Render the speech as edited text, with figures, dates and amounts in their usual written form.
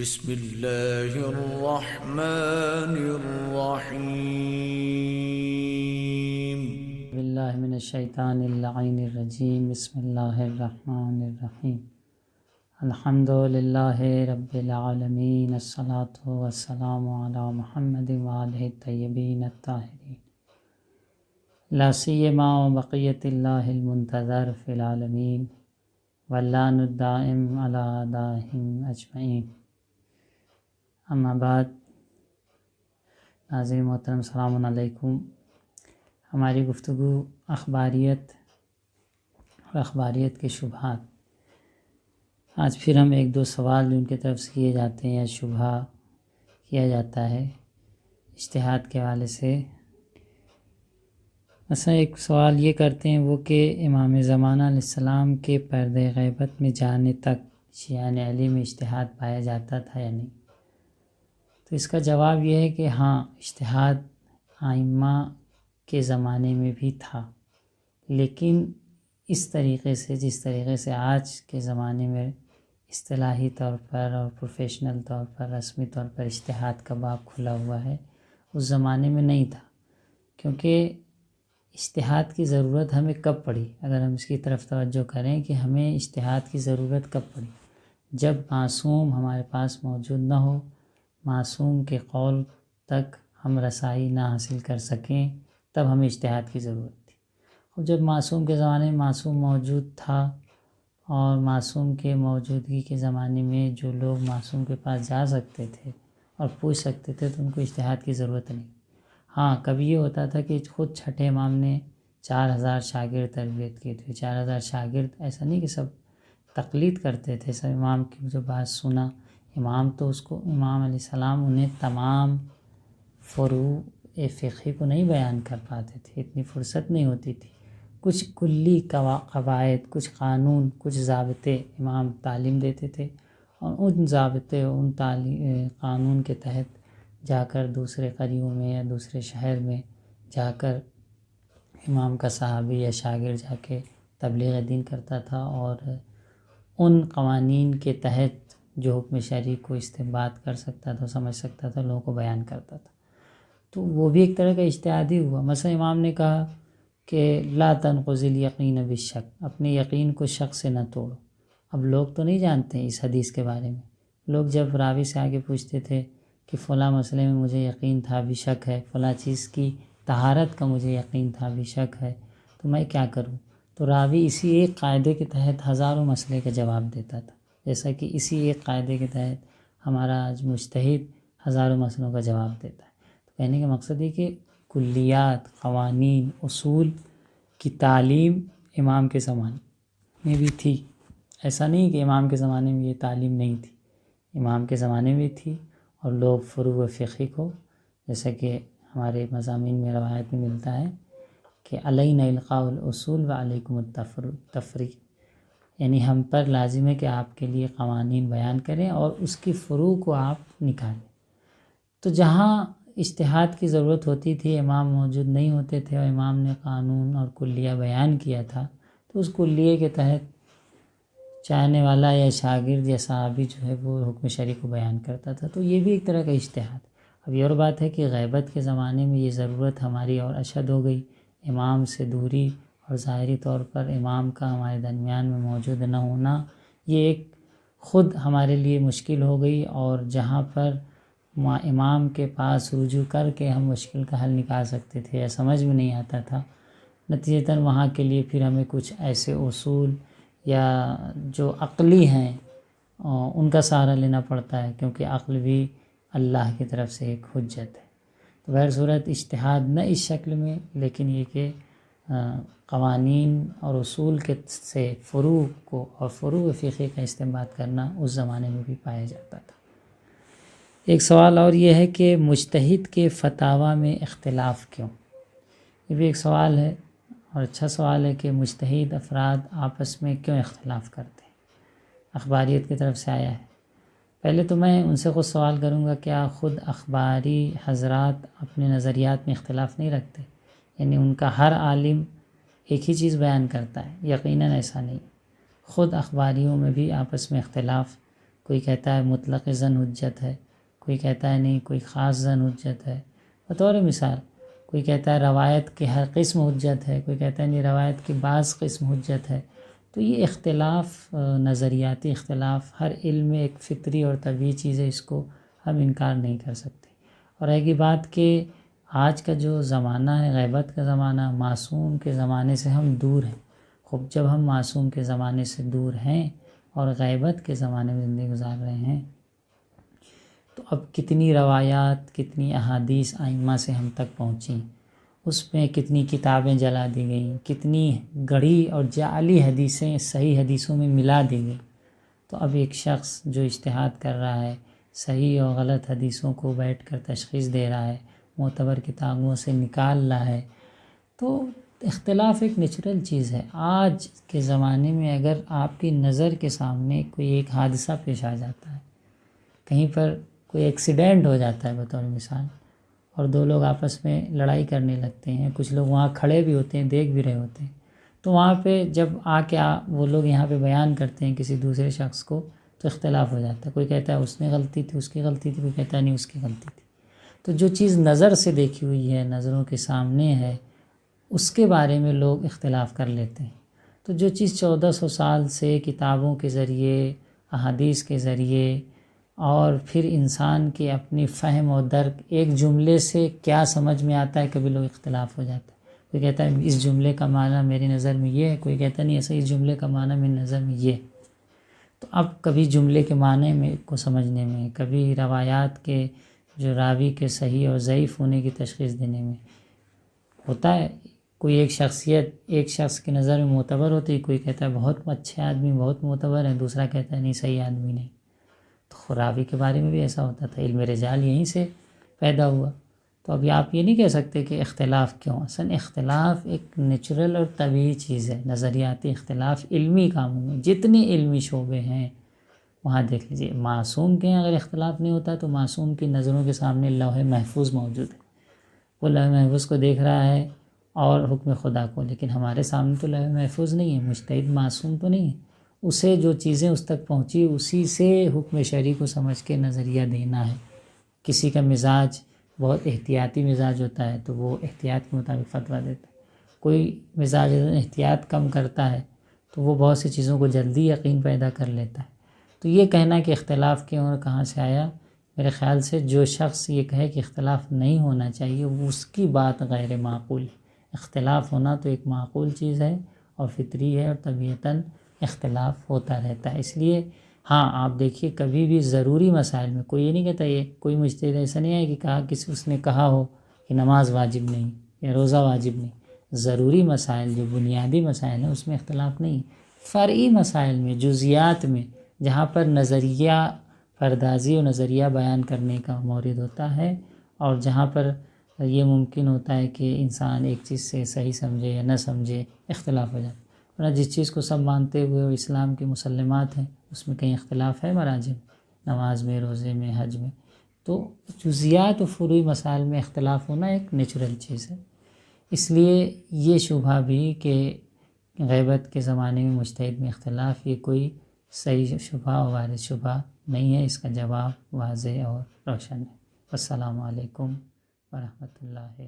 بسم اللہ الرحمن الرحیم باللہ من الشیطان اللعین الرجیم بسم اللہ الرحمن الرحیم الحمد للہ رب العالمین الصلاۃ والسلام علی محمد وآلہ الطیبین الطاہرین لا سیما بقیت اللہ المنتظر فی العالمین واللعن الدائم علی اعدائہم اجمعین. اما بعد، ناظرین محترم السلام علیکم. ہماری گفتگو اخباریت اور اخباریت کے شبہات. آج پھر ہم ایک دو سوال جو ان کی طرف سے کیے جاتے ہیں یا شبہ کیا جاتا ہے اجتہاد کے حوالے سے. مثلا ایک سوال یہ کرتے ہیں وہ کہ امام زمانہ علیہ السلام کے پردہ غیبت میں جانے تک شیعان علی میں اجتہاد پایا جاتا تھا یا نہیں. تو اس کا جواب یہ ہے کہ ہاں، اجتہاد ائمہ کے زمانے میں بھی تھا، لیکن اس طریقے سے جس طریقے سے آج کے زمانے میں اصطلاحی طور پر اور پروفیشنل طور پر رسمی طور پر اجتہاد کا باب کھلا ہوا ہے، اس زمانے میں نہیں تھا. کیونکہ اجتہاد کی ضرورت ہمیں کب پڑی؟ اگر ہم اس کی طرف توجہ کریں کہ ہمیں اجتہاد کی ضرورت کب پڑی، جب معصوم ہمارے پاس موجود نہ ہو، معصوم کے قول تک ہم رسائی نہ حاصل کر سکیں، تب ہمیں اجتہاد کی ضرورت تھی. اور جب معصوم کے زمانے میں معصوم موجود تھا اور معصوم کے موجودگی کے زمانے میں جو لوگ معصوم کے پاس جا سکتے تھے اور پوچھ سکتے تھے تو ان کو اجتہاد کی ضرورت نہیں. ہاں، کبھی یہ ہوتا تھا کہ خود چھٹے امام نے 4000 شاگرد تربیت کی تھی. 4000 شاگرد ایسا نہیں کہ سب تقلید کرتے تھے، سب امام کی جو بات سنا، امام تو اس کو امام علیہ السلام انہیں تمام فروع فقہی کو نہیں بیان کر پاتے تھے، اتنی فرصت نہیں ہوتی تھی. کچھ کلی قواعد، کچھ قانون، کچھ ضابطے امام تعلیم دیتے تھے اور ان ضابطے ان قانون کے تحت جا کر دوسرے قریوں میں یا دوسرے شہر میں جا کر امام کا صحابی یا شاگرد جا کے تبلیغ دین کرتا تھا اور ان قوانین کے تحت جو حکم شرعی کو استنباط کر سکتا تھا، سمجھ سکتا تھا، لوگوں کو بیان کرتا تھا. تو وہ بھی ایک طرح کا اجتہادی ہوا. مثلا امام نے کہا کہ لا تنقض الیقین بالشک، اپنے یقین کو شک سے نہ توڑو. اب لوگ تو نہیں جانتے اس حدیث کے بارے میں. لوگ جب راوی سے آگے پوچھتے تھے کہ فلاں مسئلے میں مجھے یقین تھا بھی شک ہے، فلاں چیز کی طہارت کا مجھے یقین تھا بھی شک ہے، تو میں کیا کروں؟ تو راوی اسی ایک قاعدے کے تحت ہزاروں مسئلے کا جواب دیتا تھا، جیسا کہ اسی ایک قاعدے کے تحت ہمارا آج مجتہد ہزاروں مسئلوں کا جواب دیتا ہے. تو کہنے کا مقصد ہے کہ کلیات، قوانین، اصول کی تعلیم امام کے زمانے میں بھی تھی. ایسا نہیں کہ امام کے زمانے میں یہ تعلیم نہیں تھی، امام کے زمانے میں بھی تھی. اور لوگ فروع فقہی کو، جیسا کہ ہمارے مضامین میں روایت میں ملتا ہے کہ علینا القاء الاصول و علیکم التفریع، یعنی ہم پر لازم ہے کہ آپ کے لیے قوانین بیان کریں اور اس کی فروع کو آپ نکالیں. تو جہاں اجتہاد کی ضرورت ہوتی تھی، امام موجود نہیں ہوتے تھے اور امام نے قانون اور کلیہ بیان کیا تھا، تو اس کلیے کے تحت چاہنے والا یا شاگرد یا صحابی جو ہے وہ حکم شرعی کو بیان کرتا تھا. تو یہ بھی ایک طرح کا اجتہاد. اب یہ اور بات ہے کہ غیبت کے زمانے میں یہ ضرورت ہماری اور اشد ہو گئی، امام سے دوری اور ظاہری طور پر امام کا ہمارے درمیان میں موجود نہ ہونا، یہ ایک خود ہمارے لیے مشکل ہو گئی. اور جہاں پر امام کے پاس رجوع کر کے ہم مشکل کا حل نکال سکتے تھے یا سمجھ میں نہیں آتا تھا، نتیجتاً وہاں کے لیے پھر ہمیں کچھ ایسے اصول یا جو عقلی ہیں ان کا سہارا لینا پڑتا ہے، کیونکہ عقل بھی اللہ کی طرف سے ایک حجت ہے. تو بہر صورت اجتہاد نہ اس شکل میں، لیکن یہ کہ قوانین اور اصول کے سے فروع کو اور فروع فقہی کا استنباط کرنا اس زمانے میں بھی پایا جاتا تھا. ایک سوال اور یہ ہے کہ مجتہد کے فتاویٰ میں اختلاف کیوں؟ یہ بھی ایک سوال ہے اور اچھا سوال ہے کہ مجتہد افراد آپس میں کیوں اختلاف کرتے ہیں. اخباریت کی طرف سے آیا ہے. پہلے تو میں ان سے خود سوال کروں گا، کیا خود اخباری حضرات اپنے نظریات میں اختلاف نہیں رکھتے؟ یعنی ان کا ہر عالم ایک ہی چیز بیان کرتا ہے؟ یقیناً ایسا نہیں. خود اخباریوں میں بھی آپس میں اختلاف کوئی کہتا ہے مطلق ظن حجت ہے، کوئی کہتا ہے نہیں کوئی خاص ظن حجت ہے۔ بطور مثال کوئی کہتا ہے روایت کی ہر قسم حجت ہے، کوئی کہتا ہے نہیں روایت کی بعض قسم حجت ہے۔ تو یہ اختلاف، نظریاتی اختلاف ہر علم میں ایک فطری اور طبیعی چیز ہے، اس کو ہم انکار نہیں کر سکتے۔ اور ہے کہ بات کہ آج کا جو زمانہ ہے غیبت کا زمانہ، معصوم کے زمانے سے ہم دور ہیں۔ خب جب ہم معصوم کے زمانے سے دور ہیں اور غیبت کے زمانے میں زندگی گزار رہے ہیں، تو اب کتنی روایات، کتنی احادیث ائمہ سے ہم تک پہنچیں، اس میں کتنی کتابیں جلا دی گئیں، کتنی گڑھی اور جعلی حدیثیں صحیح حدیثوں میں ملا دی گئیں۔ تو اب ایک شخص جو اجتہاد کر رہا ہے، صحیح اور غلط حدیثوں کو بیٹھ کر تشخیص دے رہا ہے، معتبر کتابوں سے نکال رہا ہے، تو اختلاف ایک نیچرل چیز ہے۔ آج کے زمانے میں اگر آپ کی نظر کے سامنے کوئی ایک حادثہ پیش آ جاتا ہے، کہیں پر کوئی ایکسیڈنٹ ہو جاتا ہے بطور مثال، اور دو لوگ آپس میں لڑائی کرنے لگتے ہیں، کچھ لوگ وہاں کھڑے بھی ہوتے ہیں، دیکھ بھی رہے ہوتے ہیں، تو وہاں پہ جب وہ لوگ یہاں پہ بیان کرتے ہیں کسی دوسرے شخص کو، تو اختلاف ہو جاتا ہے۔ کوئی کہتا ہے اس نے غلطی تھی، اس کی غلطی تھی، کوئی کہتا ہے نہیں اس کی غلطی تھی۔ تو جو چیز نظر سے دیکھی ہوئی ہے، نظروں کے سامنے ہے، اس کے بارے میں لوگ اختلاف کر لیتے ہیں۔ تو جو چیز 1400 سال سے کتابوں کے ذریعے، احادیث کے ذریعے، اور پھر انسان کے اپنی فہم و درک، ایک جملے سے کیا سمجھ میں آتا ہے، کبھی لوگ اختلاف ہو جاتا ہے۔ کوئی کہتا ہے اس جملے کا معنی میری نظر میں یہ ہے، کوئی کہتا ہے نہیں ایسا، اس جملے کا معنی میری نظر میں یہ ہے۔ تو اب کبھی جملے کے معنی میں کو سمجھنے میں، کبھی روایات کے جو راوی کے صحیح اور ضعیف ہونے کی تشخیص دینے میں ہوتا ہے۔ کوئی ایک شخصیت ایک شخص کی نظر میں معتبر ہوتی ہے، کوئی کہتا ہے بہت اچھے آدمی، بہت معتبر ہے، دوسرا کہتا ہے نہیں صحیح آدمی نہیں۔ تو راوی کے بارے میں بھی ایسا ہوتا تھا، علم رجال یہیں سے پیدا ہوا۔ تو ابھی آپ یہ نہیں کہہ سکتے کہ اختلاف کیوں، اصلا اختلاف ایک نیچرل اور طبیعی چیز ہے۔ نظریاتی اختلاف علمی کاموں میں جتنے علمی شعبے ہیں وہاں دیکھ لیجئے، معصوم کے اگر اختلاف نہیں ہوتا تو معصوم کی نظروں کے سامنے لوح محفوظ موجود ہے، وہ لوح محفوظ کو دیکھ رہا ہے اور حکم خدا کو، لیکن ہمارے سامنے تو لوح محفوظ نہیں ہے، مجتہد معصوم تو نہیں ہے، اسے جو چیزیں اس تک پہنچی اسی سے حکم شرعی کو سمجھ کے نظریہ دینا ہے۔ کسی کا مزاج بہت احتیاطی مزاج ہوتا ہے تو وہ احتیاط کے مطابق فتویٰ دیتا ہے، کوئی مزاج احتیاط کم کرتا ہے تو وہ بہت سی چیزوں کو جلدی یقین پیدا کر لیتا ہے۔ تو یہ کہنا کہ اختلاف کیوں اور کہاں سے آیا، میرے خیال سے جو شخص یہ کہے کہ اختلاف نہیں ہونا چاہیے اس کی بات غیر معقول ہے۔ اختلاف ہونا تو ایک معقول چیز ہے اور فطری ہے، اور طبیعتاً اختلاف ہوتا رہتا ہے۔ اس لیے ہاں آپ دیکھیے کبھی بھی ضروری مسائل میں کوئی یہ نہیں کہتا، یہ کوئی مجتہد ایسا نہیں ہے کہ کہا کسی اس نے کہا ہو کہ نماز واجب نہیں یا روزہ واجب نہیں۔ ضروری مسائل جو بنیادی مسائل ہیں اس میں اختلاف نہیں، فرعی مسائل میں، جزیات میں، جہاں پر نظریہ پردازی اور نظریہ بیان کرنے کا مورد ہوتا ہے، اور جہاں پر یہ ممکن ہوتا ہے کہ انسان ایک چیز سے صحیح سمجھے یا نہ سمجھے، اختلاف ہو جاتا ہے۔ ورنہ جس چیز کو سب مانتے ہوئے وہ اسلام کے مسلمات ہیں، اس میں کہیں اختلاف ہے مراجع میں، نماز میں، روزے میں، حج میں؟ تو جزیات و فروعی مسائل میں اختلاف ہونا ایک نیچرل چیز ہے۔ اس لیے یہ شبہ بھی کہ غیبت کے زمانے میں مجتہد میں اختلاف، یہ کوئی صحیح شبہ اور وارد شبہ نہیں ہے، اس کا جواب واضح اور روشن ہے۔ السلام علیکم ورحمۃ اللہ